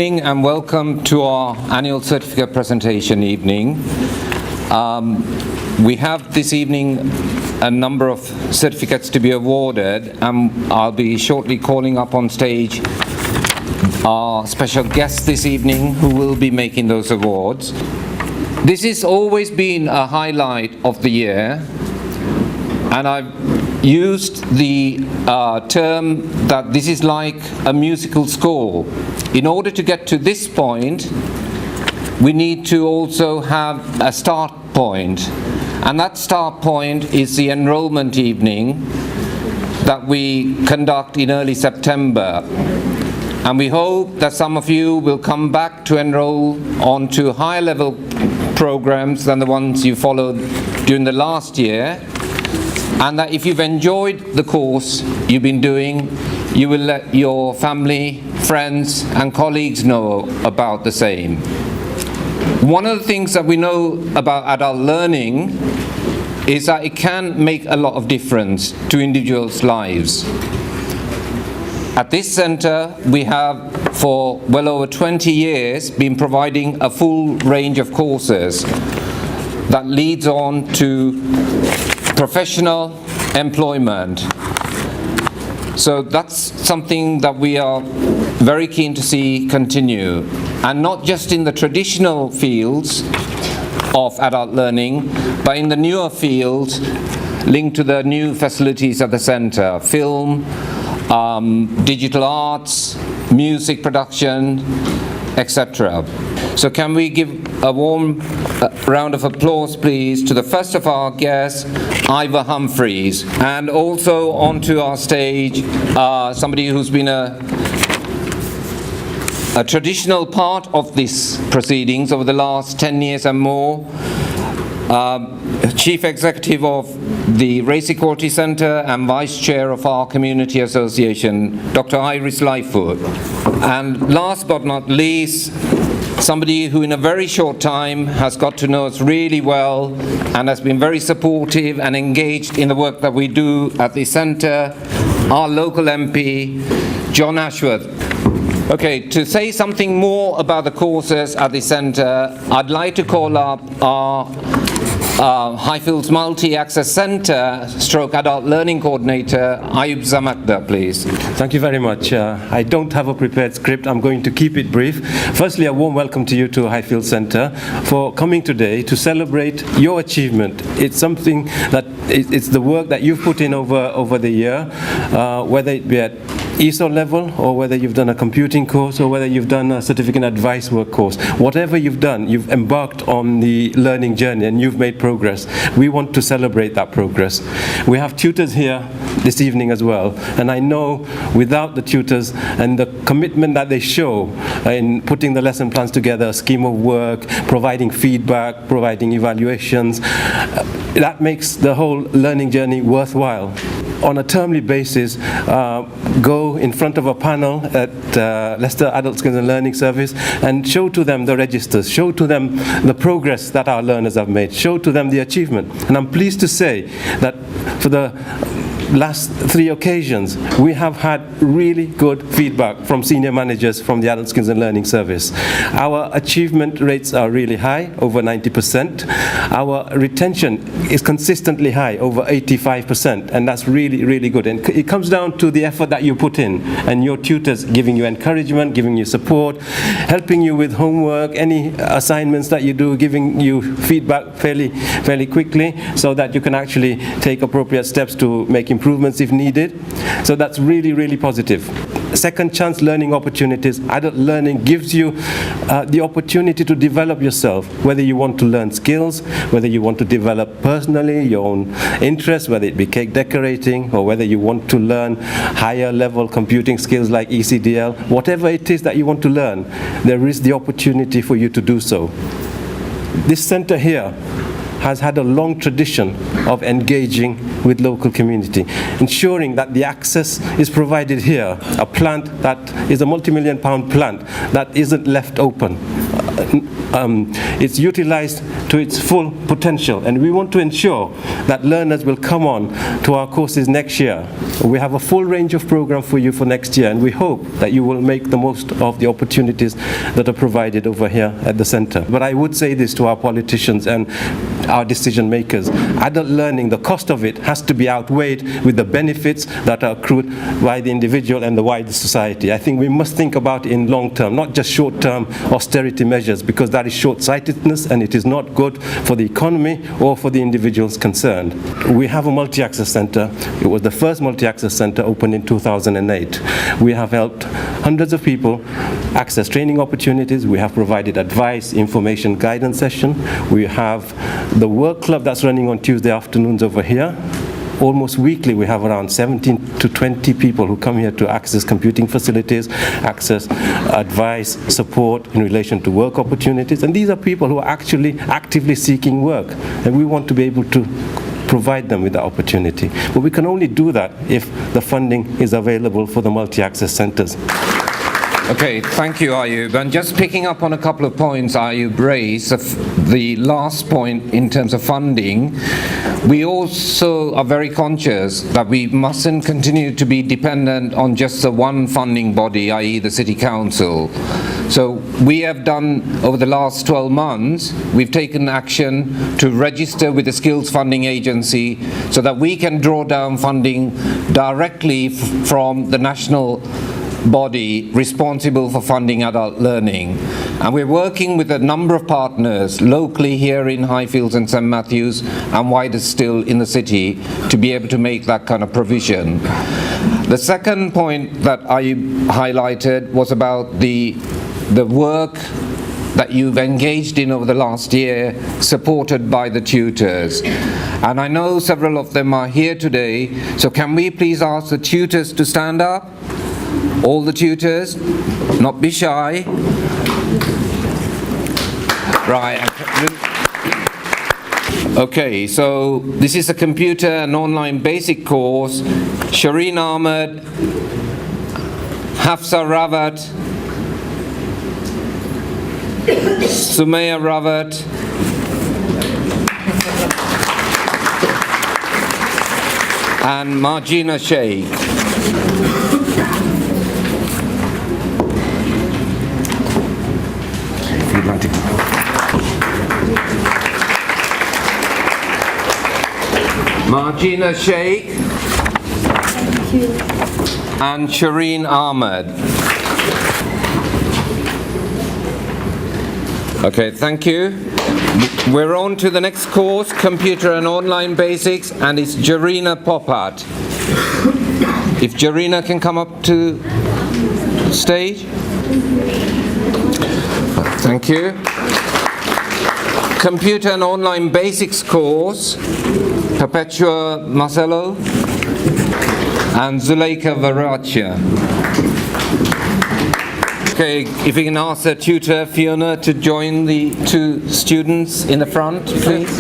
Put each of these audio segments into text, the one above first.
evening and welcome to our annual certificate presentation evening. We have this evening a number of certificates to be awarded, and I'll be shortly calling up on stage our special guest this evening who will be making those awards. This has always been a highlight of the year, and I've used the term that this is like a musical score. In order to get to this point, we need to also have a start point, and that start point is the enrollment evening that we conduct in early September. And we hope that some of you will come back to enroll onto higher level programs than the ones you followed during the last year, and that if you've enjoyed the course you've been doing, you will let your family, friends and colleagues know about the same. One of the things that we know about adult learning is that it can make a lot of difference to individuals' lives. At this centre, we have for well over 20 years been providing a full range of courses that leads on to professional employment. So that's something that we are very keen to see continue, and not just in the traditional fields of adult learning, but in the newer fields linked to the new facilities at the centre: film, digital arts, music production, etc. So can we give a warm round of applause, please, to the first of our guests, Ivor Humphreys, and also onto our stage somebody who's been a traditional part of these proceedings over the last 10 years and more, Chief Executive of the Race Equality Centre and Vice Chair of our Community Association, Dr. Iris Lightfoot. And last but not least, somebody who in a very short time has got to know us really well and has been very supportive and engaged in the work that we do at the centre, our local MP, John Ashworth. Okay, to say something more about the courses at the centre, I'd like to call up our Highfields Multi-Access Centre stroke Adult Learning Coordinator, Ayub Zamakda, please. Thank you very much. I don't have a prepared script. I'm going to keep it brief. Firstly, a warm welcome to you to Highfields Centre for coming today to celebrate your achievement. It's something that it's the work that you've put in over the year, whether it be at ESOL level, or whether you've done a computing course, or whether you've done a certificate advice work course. Whatever you've done, you've embarked on the learning journey and you've made progress. We want to celebrate that progress. We have tutors here this evening as well, and I know without the tutors and the commitment that they show in putting the lesson plans together, a scheme of work, providing feedback, providing evaluations, that makes the whole learning journey worthwhile. On a termly basis, go in front of a panel at Leicester Adult Skills and Learning Service and show to them the registers, show to them the progress that our learners have made, show to them the achievement. And I'm pleased to say that for the last 3 occasions, we have had really good feedback from senior managers from the Adult Skills and Learning Service. Our achievement rates are really high, over 90%. Our retention is consistently high, over 85%, and that's really, really good. And it comes down to the effort that you put in, and your tutors giving you encouragement, giving you support, helping you with homework, any assignments that you do, giving you feedback fairly quickly, so that you can actually take appropriate steps to make improvements if needed. So that's really, really positive. Second chance learning opportunities. Adult learning gives you the opportunity to develop yourself, whether you want to learn skills, whether you want to develop personally your own interests, whether it be cake decorating, or whether you want to learn higher level computing skills like ECDL. Whatever it is that you want to learn, there is the opportunity for you to do so. This centre here has had a long tradition of engaging with local community, ensuring that the access is provided here, a plant that is a multi-million-pound plant that isn't left open. it's utilized to its full potential. And we want to ensure that learners will come on to our courses next year. We have a full range of programs for you for next year, and we hope that you will make the most of the opportunities that are provided over here at the center. But I would say this to our politicians and our decision makers: adult learning, the cost of it has to be outweighed with the benefits that are accrued by the individual and the wider society. I think we must think about it in long term, not just short term austerity measures, because that is short-sightedness and it is not good for the economy or for the individuals concerned. We have a multi-access center. It was the first multi-access center opened in 2008. We have helped hundreds of people access training opportunities. We have provided advice, information, guidance session. We have the work club that's running on Tuesday afternoons over here. Almost weekly, we have around 17 to 20 people who come here to access computing facilities, access advice, support in relation to work opportunities. And these are people who are actually actively seeking work. And we want to be able to provide them with the opportunity. But we can only do that if the funding is available for the multi-access centers. Okay, thank you, Ayub. And just picking up on a couple of points Ayub raised, the last point in terms of funding, we also are very conscious that we mustn't continue to be dependent on just the one funding body, i.e. the City Council. So we have done, over the last 12 months, we've taken action to register with the Skills Funding Agency so that we can draw down funding directly from the national body responsible for funding adult learning. And we're working with a number of partners locally here in Highfields and St Matthews and wider still in the city to be able to make that kind of provision. The second point that I highlighted was about the work that you've engaged in over the last year, supported by the tutors. And I know several of them are here today, so can we please ask the tutors to stand up? All the tutors, not be shy. Right. Okay, so this is a computer and online basic course. Shireen Ahmed, Hafsa Rawat, Sumaya Rawat, and Margina Sheikh. Margina Sheikh and Shireen Ahmed. Okay, thank you. We're on to the next course, Computer and Online Basics, and it's Jarina Popat. If Jarina can come up to stage. Thank you. Computer and Online Basics course, Perpetua Marcello and Zuleika Varachia. Okay, if we can ask the tutor, Fiona, to join the two students in the front, please.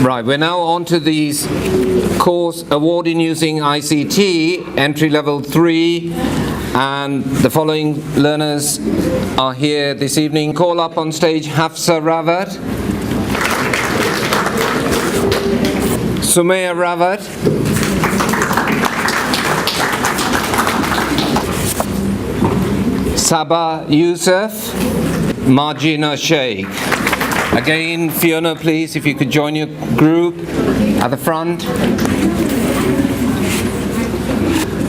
Right, we're now on to these course award in using ICT, entry level 3, and the following learners are here this evening. Call up on stage Hafsa Rawat, Sumaya Rawat, Sabah Youssef, Margina Sheikh. Again, Fiona, please, if you could join your group at the front.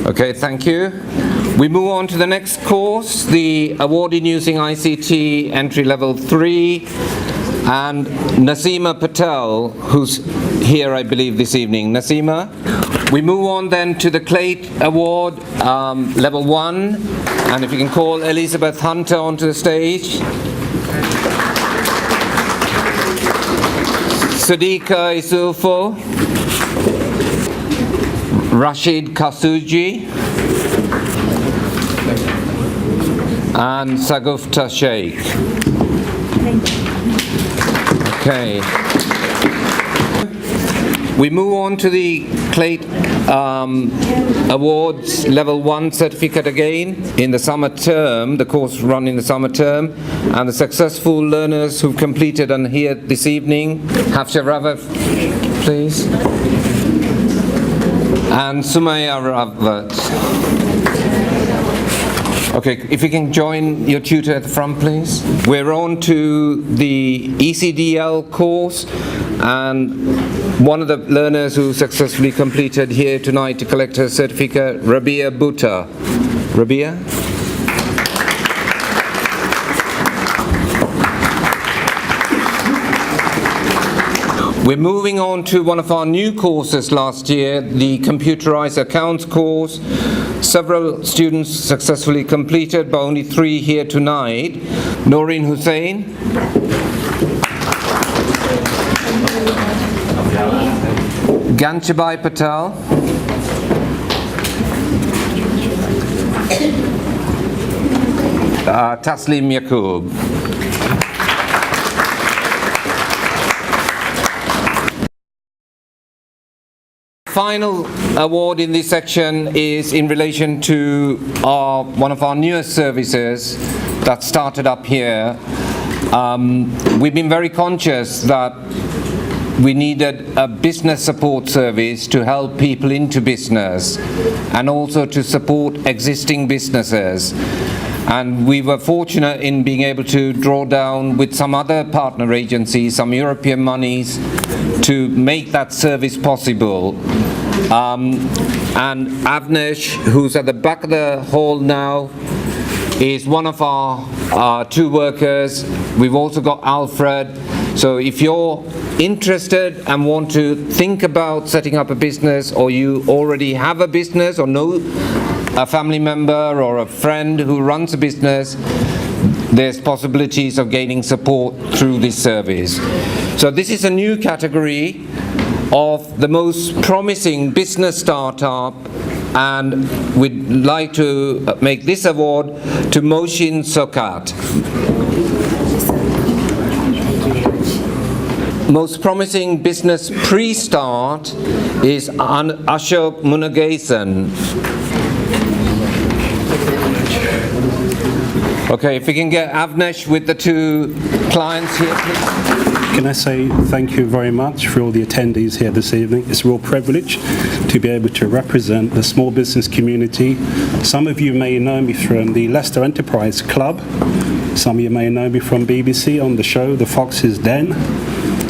Okay, thank you. We move on to the next course, the award in using ICT entry level 3, and Nasima Patel, who's here, I believe, this evening. Nasima. We move on then to the CLATE Award, level 1, and if you can call Elizabeth Hunter onto the stage. Sadiqa Isufo, Rashid Kasuji, and Sagufta Sheikh. Okay. We move on to the CLATE awards level 1 certificate again in the summer term, the course run in the summer term, and the successful learners who've completed and here this evening, Hafsha Ravat, please, and Sumaya Ravat. Okay, if you can join your tutor at the front, please. We're on to the ECDL course, and one of the learners who successfully completed here tonight to collect her certificate, Rabia Butta. Rabia? We're moving on to one of our new courses last year, the computerized accounts course. Several students successfully completed, but only 3 here tonight. Noreen Hussain, Ganchabai Patel, Taslim Yaqub. Final award in this section is in relation to one of our newest services that started up here. We've been very conscious that we needed a business support service to help people into business and also to support existing businesses. And we were fortunate in being able to draw down with some other partner agencies, some European monies, to make that service possible. And Avnesh, who's at the back of the hall now, is one of our 2 workers. We've also got Alfred. So if you're interested and want to think about setting up a business, or you already have a business or know a family member or a friend who runs a business, there's possibilities of gaining support through this service. So this is a new category of the most promising business startup, and we'd like to make this award to Moshin Sokat. Most promising business pre-start is Ashok Munagasan. Okay, if we can get Avnesh with the 2 clients here, please. Can I say thank you very much for all the attendees here this evening. It's a real privilege to be able to represent the small business community. Some of you may know me from the Leicester Enterprise Club. Some of you may know me from BBC on the show The Fox's Den.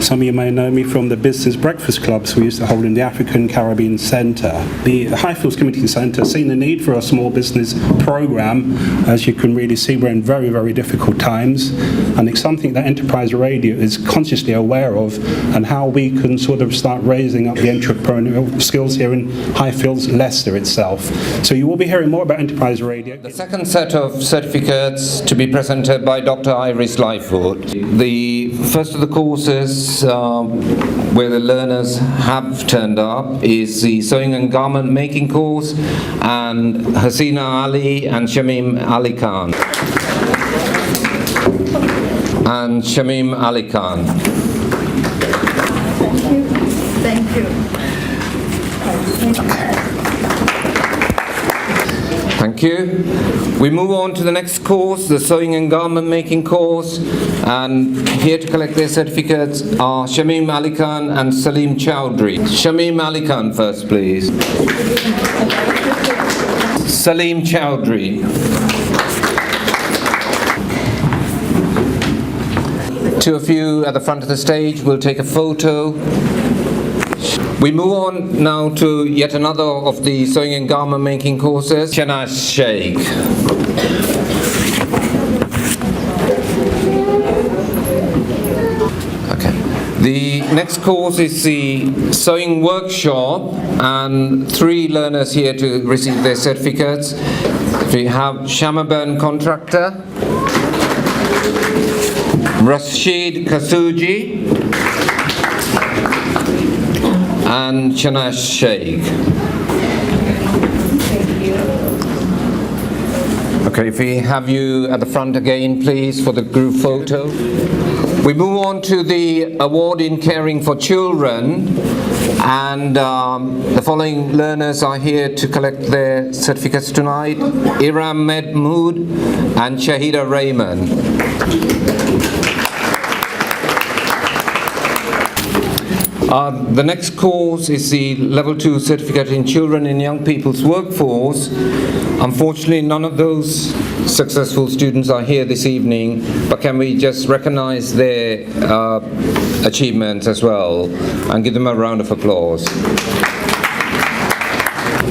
Some of you may know me from the Business Breakfast Clubs we used to hold in the African Caribbean Centre. The Highfields Community Centre has seen the need for a small business programme. As you can really see, we're in very, very difficult times, and it's something that Enterprise Radio is consciously aware of, and how we can sort of start raising up the entrepreneurial skills here in Highfields, Leicester itself. So you will be hearing more about Enterprise Radio. The second set of certificates to be presented by Dr. Iris Lightfoot. The first of the courses where the learners have turned up is the sewing and garment making course, and Hasina Ali and Shamim Ali Khan. And Shamim Ali Khan. Thank you. Thank you. We move on to the next course, the sewing and garment making course, and here to collect their certificates are Shamim Ali Khan and Salim Chowdhury. Shamim Ali Khan first, please. Salim Chowdhury. Two of you at the front of the stage will take a photo. We move on now to yet another of the sewing and garment making courses, Shanash Sheikh. Okay. The next course is the sewing workshop, and 3 learners here to receive their certificates. We have Shamaban Contractor, Rashid Kasuji, and Shanash Sheikh. Okay, if we have you at the front again, please, for the group photo. We move on to the award in caring for children, and the following learners are here to collect their certificates tonight: Iram Mahmood and Shahida Rahman. The next course is the Level 2 Certificate in Children and Young People's Workforce. Unfortunately, none of those successful students are here this evening, but can we just recognize their achievements as well and give them a round of applause.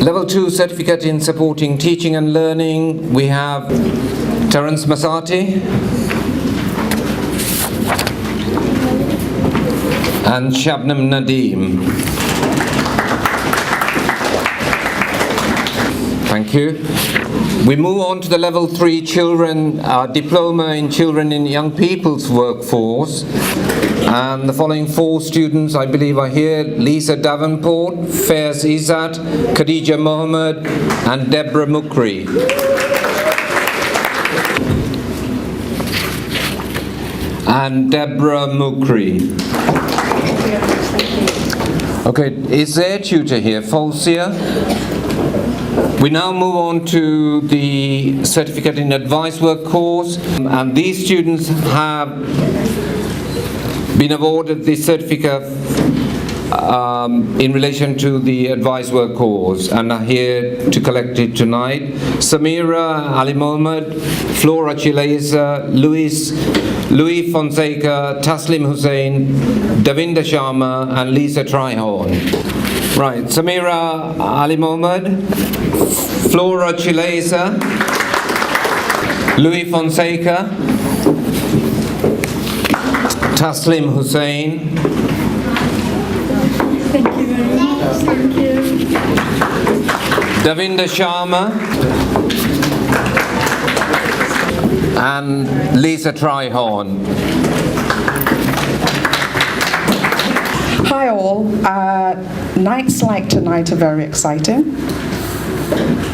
Level 2 Certificate in Supporting Teaching and Learning, we have Terence Masati and Shabnam Nadeem. Thank you. We move on to the Level 3 Children Diploma in Children and Young People's Workforce. And the following 4 students, I believe, are here: Lisa Davenport, Faiz Izzat, Khadija Mohammed, and Deborah Mukri. Okay, is there a tutor here? Fausia? We now move on to the Certificate in Advice Work course, and these students have been awarded the certificate in relation to the advice work course and are here to collect it tonight. Samira Ali Mohammed, Flora Chileza, Louis Fonseca, Taslim Hussain, Davinda Sharma and Lisa Trihorn. Right, Samira Ali Mohammed, Flora Chileza, Louis Fonseca, Taslim Hussain. Thank you very much. Thank you. Davinda Sharma and Lisa Trihorn. Hi all. Nights like tonight are very exciting.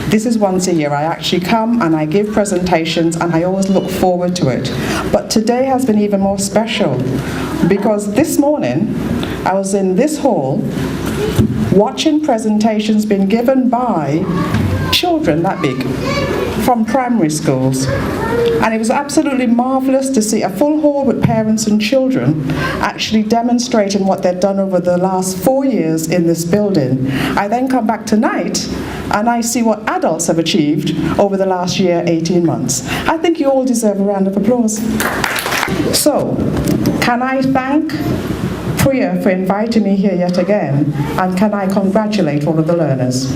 This is once a year. I actually come and I give presentations and I always look forward to it. But today has been even more special because this morning I was in this hall watching presentations being given by children that big from primary schools. And it was absolutely marvelous to see a full hall with parents and children actually demonstrating what they'd done over the last 4 years in this building. I then come back tonight and I see what adults have achieved over the last year, 18 months. I think you all deserve a round of applause. So, can I thank Priya for inviting me here yet again, and can I congratulate all of the learners?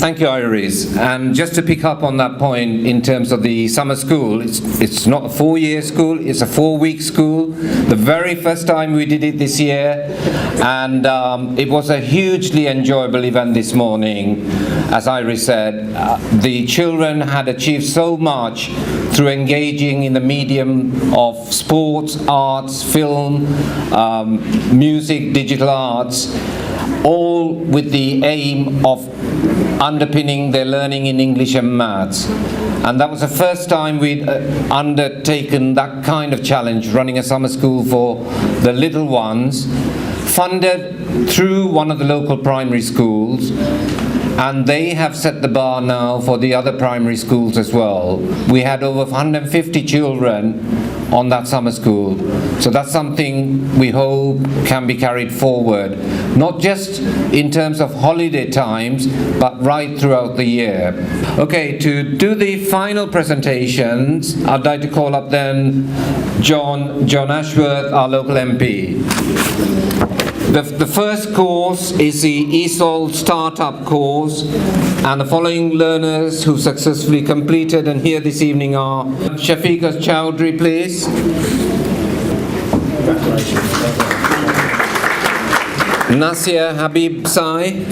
Thank you, Iris. And just to pick up on that point in terms of the summer school, it's not a 4-year school, it's a 4-week school. The very first time we did it this year, and it was a hugely enjoyable event this morning. As Iris said, the children had achieved so much through engaging in the medium of sports, arts, film, music, digital arts, all with the aim of underpinning their learning in English and maths. And that was the first time we'd undertaken that kind of challenge, running a summer school for the little ones, funded through one of the local primary schools. And they have set the bar now for the other primary schools as well. We had over 150 children on that summer school. So that's something we hope can be carried forward, not just in terms of holiday times, but right throughout the year. Okay, to do the final presentations, I'd like to call up then John Ashworth, our local MP. The first course is the ESOL Startup course, and the following learners who successfully completed and here this evening are Shafiqa Chowdhury, please. Nasir Habib Sai.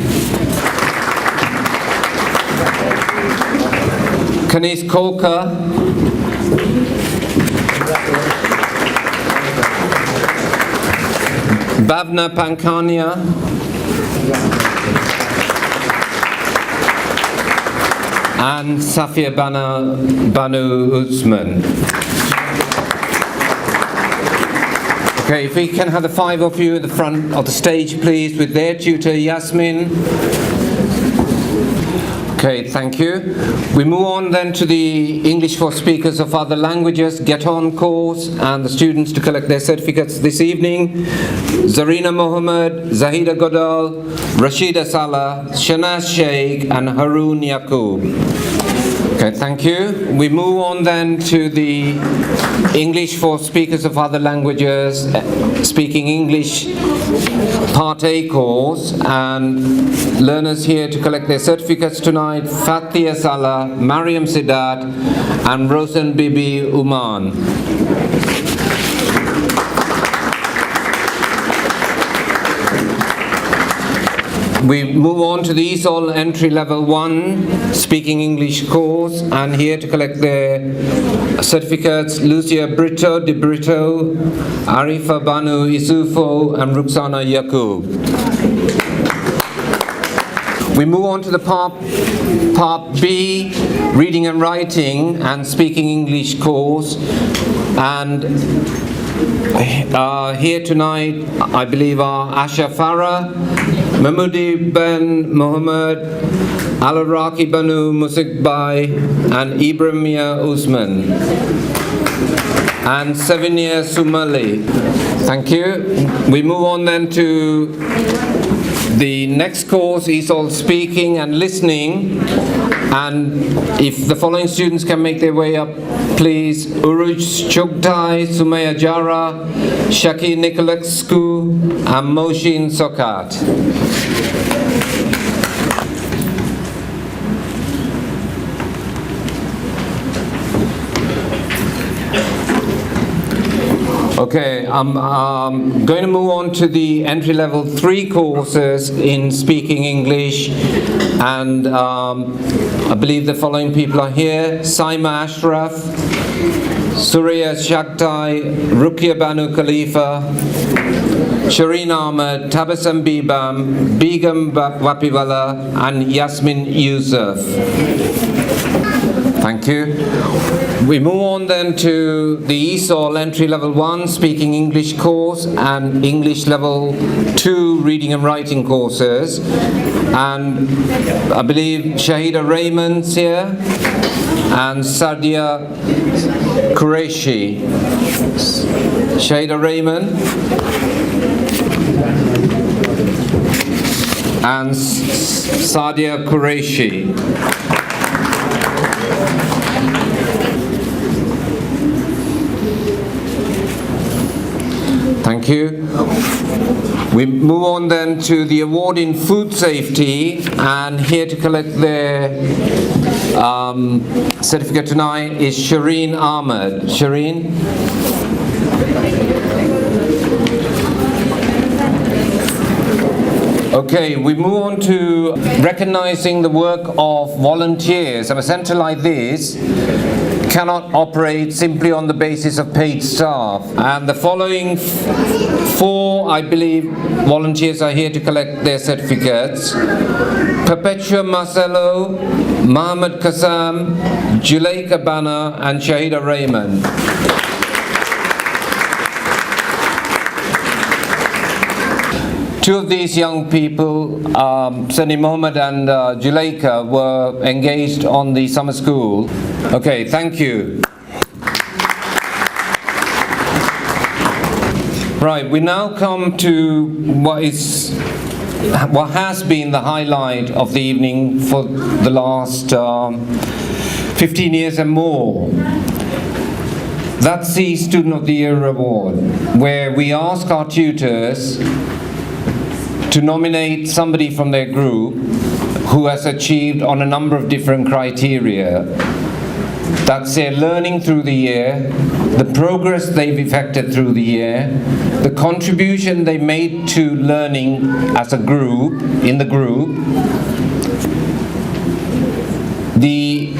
Kanis Koka. Bhavna Pankania, and Safia Banu Usman. Okay, if we can have the five of you at the front of the stage, please, with their tutor, Yasmin. Okay, thank you. We move on then to the English for Speakers of Other Languages Get On course and the students to collect their certificates this evening. Zarina Mohammed, Zahida Godal, Rashida Salah, Shanaz Sheikh and Haroon Yaqub. Okay, thank you. We move on then to the English for Speakers of Other Languages Speaking English Part A course, and learners here to collect their certificates tonight: Fatia Salah, Mariam Sidat and Rosen Bibi Uman. We move on to the ESOL Entry Level 1 Speaking English course, and here to collect their certificates: Lucia Brito de Brito, Arifa Banu Isufo and Ruxana Yaqub. We move on to the Part B Reading and Writing and Speaking English course, and here tonight I believe are Asha Farah, Mahmoudi Ben Mohammed, Al-Iraqi Banu Musikbai and Ibrahimia Usman and Savinia Sumali. Thank you. We move on then to the next course, ESOL Speaking and Listening, and if the following students can make their way up, please: Uruj Chugtai, Sumaya Jara, Shaki Nikolescu and Moshin Sokat. Okay, I'm going to move on to the Entry Level 3 courses in Speaking English, and I believe the following people are here: Saima Ashraf, Surya Shaktai, Rukia Banu Khalifa, Shireen Ahmed, Tabassum Bibam, Begum Wapiwala and Yasmin Yusuf. Thank you. We move on then to the ESOL Entry Level 1 Speaking English course and English Level 2 Reading and Writing courses, and I believe Shahida Raymond's here and Sadia Qureshi. Shahida Raymond and Sadia Qureshi. Thank you. We move on then to the award in food safety, and here to collect their certificate tonight is Shireen Ahmed. Shireen? Okay, we move on to recognizing the work of volunteers. And a centre like this cannot operate simply on the basis of paid staff. And the following four, I believe, volunteers are here to collect their certificates: Perpetua Marcelo, Mohammed Kasam, Juleika Bana and Shahida Raymond. Two of these young people, Sani Mohammed and Juleika, were engaged on the summer school. Okay, thank you. Right, we now come to what has been the highlight of the evening for the last 15 years and more. That's the Student of the Year Award, where we ask our tutors to nominate somebody from their group who has achieved on a number of different criteria. That's their learning through the year, the progress they've effected through the year, the contribution they made to learning as a group, in the group, the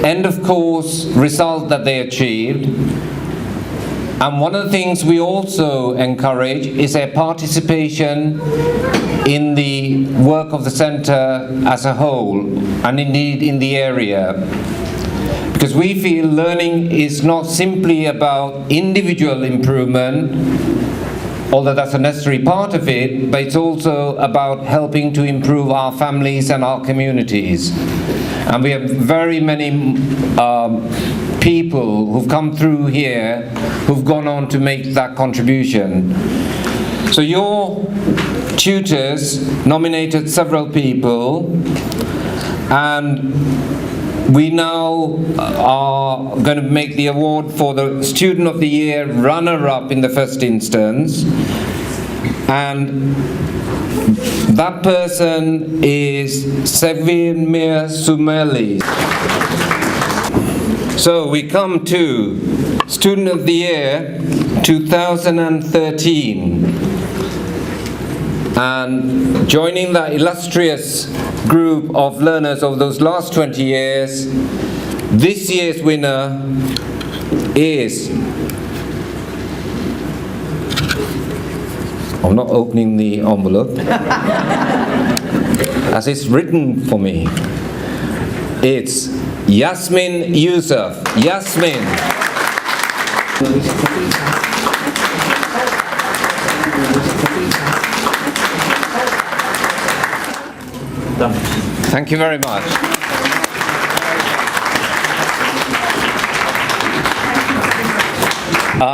end of course result that they achieved, And one of the things we also encourage is their participation in the work of the centre as a whole, and indeed in the area. Because we feel learning is not simply about individual improvement, although that's a necessary part of it, but it's also about helping to improve our families and our communities. And we have very many people who've come through here who've gone on to make that contribution. So your tutors nominated several people, and we now are going to make the award for the Student of the Year runner-up in the first instance, and that person is Sevimir Sumeli. So we come to Student of the Year 2013, and joining that illustrious group of learners of those last 20 years, this year's winner is... I'm not opening the envelope as it's written for me. It's Yasmin Yusuf. Yasmin. Thank you very much.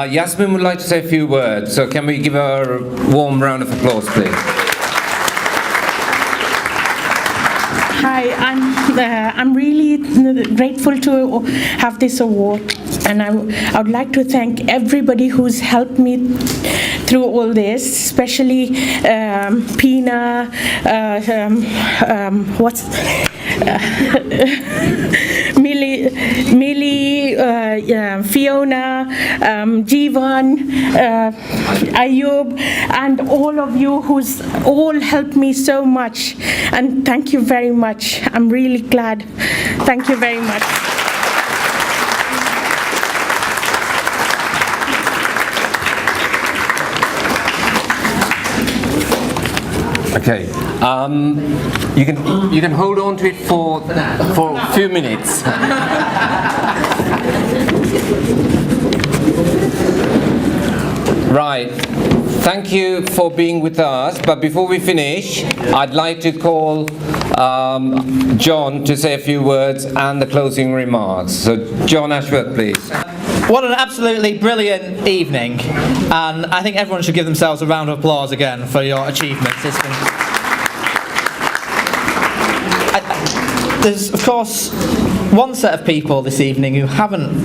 Yasmin would like to say a few words, so can we give her a warm round of applause, please? Hi, I'm really grateful to have this award, and I would like to thank everybody who's helped me through all this, especially Pina, Millie, Fiona, Jivan, Ayub, and all of you who's all helped me so much. And thank you very much. I'm really glad. Thank you very much. Okay. You can hold on to it for a few minutes. Right. Thank you for being with us. But before we finish, I'd like to call John to say a few words and the closing remarks. So, John Ashworth, please. What an absolutely brilliant evening, and I think everyone should give themselves a round of applause again for your achievements. There's, of course, one set of people this evening who haven't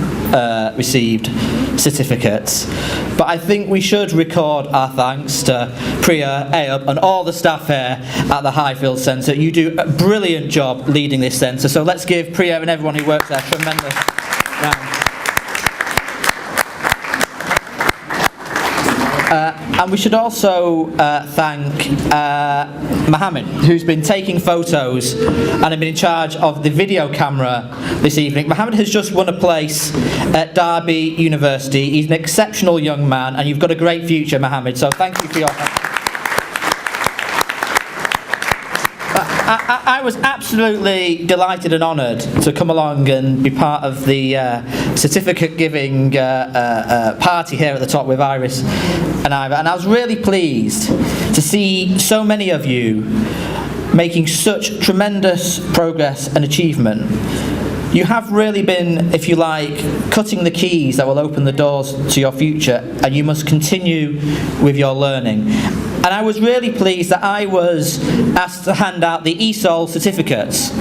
received certificates, but I think we should record our thanks to Priya, Ayub, and all the staff here at the Highfields Centre. You do a brilliant job leading this centre, so let's give Priya and everyone who works there a tremendous round. And we should also thank Mohammed, who's been taking photos and has been in charge of the video camera this evening. Mohammed has just won a place at Derby University. He's an exceptional young man, and you've got a great future, Mohammed, so thank you for your help. I was absolutely delighted and honoured to come along and be part of the certificate giving party here at the top with Iris and Ivor, and I was really pleased to see so many of you making such tremendous progress and achievement. You have really been, if you like, cutting the keys that will open the doors to your future, and you must continue with your learning. And I was really pleased that I was asked to hand out the ESOL certificates.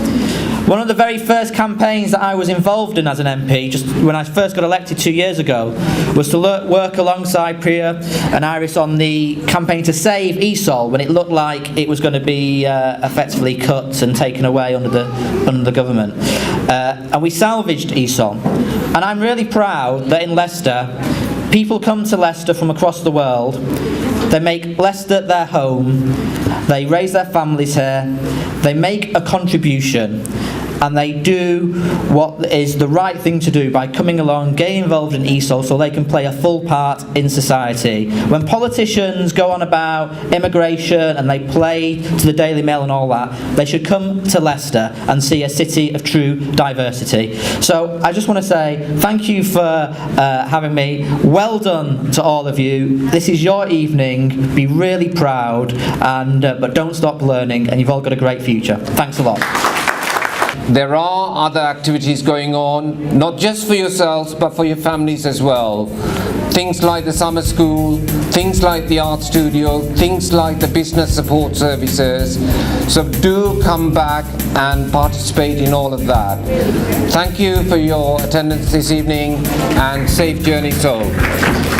One of the very first campaigns that I was involved in as an MP, just when I first got elected 2 years ago, was to work alongside Priya and Iris on the campaign to save ESOL when it looked like it was going to be effectively cut and taken away under the government. And we salvaged ESOL. And I'm really proud that in Leicester, people come to Leicester from across the world. They make Leicester their home. They raise their families here. They make a contribution. and they do what is the right thing to do by coming along, getting involved in ESOL so they can play a full part in society. When politicians go on about immigration and they play to the Daily Mail and all that, they should come to Leicester and see a city of true diversity. So I just want to say thank you for having me. Well done to all of you. This is your evening. Be really proud, and but don't stop learning, and you've all got a great future. Thanks a lot. There are other activities going on, not just for yourselves, but for your families as well. Things like the summer school, things like the art studio, things like the business support services. So do come back and participate in all of that. Thank you for your attendance this evening, and safe journey home.